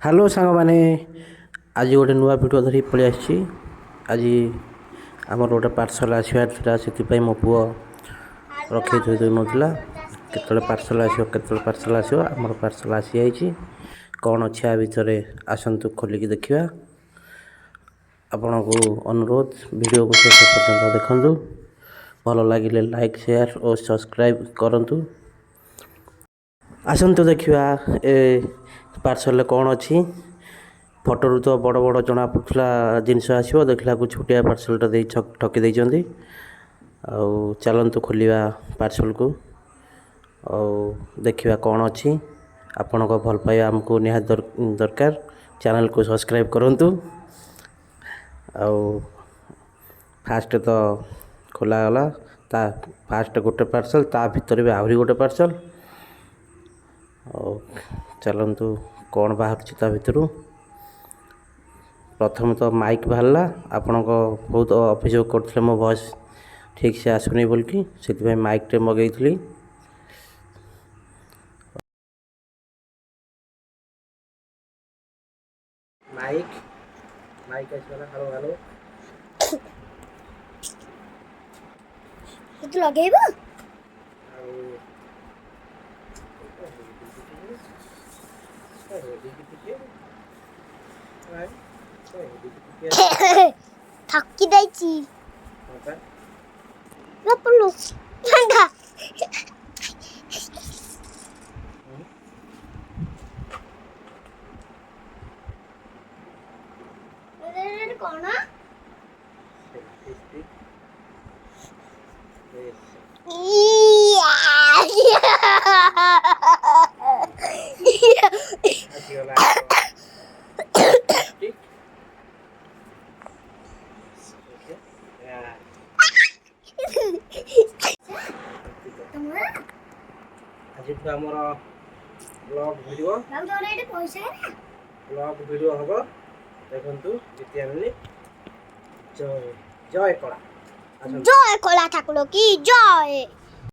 Hello सांग मैंने आज गोटे नुआ भिडियो धरी पलि आसी आज आमर गोटे पार्सल आसबार से मो पु रखे थोई नौला के पार्सल पार्सल आसो आमर पार्सल आसी जाइए कौन अच्छे आ भितर आसतु खोलिकी देखा आपण को अनुरोध वीडियो को शेष पर्यटन देखूँ भल लगे लाइक शेयर और सब्सक्राइब करूँ आसतु देखा ए पार्सल कौन अच्छी फोटो तो बड़ बड़ जना पड़ा जिनस आसो देखला छोटिया पार्सलटा दे ठकी देती चलतु खोलिया पार्सल को देखा कौन अच्छी आपण को भल पाइबा आमको निहात दरकार चैनल को सब्सक्राइब करूँ फास्ट तो खोलागला फास्ट गोटे पार्सल ता भीतर भी आहरी गोटे पार्सल चलतु कौन बाहर भितर प्रथम तो माइक बाहरला आपण को बहुत अभियोग करते मो वॉइस ठीक से आसुनी बोलिकी से माइक टे मगैली माइक माइक हेलो हेलो तू लगेबो थकी दैची नपलु ठंडा कौन आज आमर ब्लॉग वीडियो ब्लॉग वीडियो हम देखु जितिया जय जय कला जय कला ठाकुर की जय।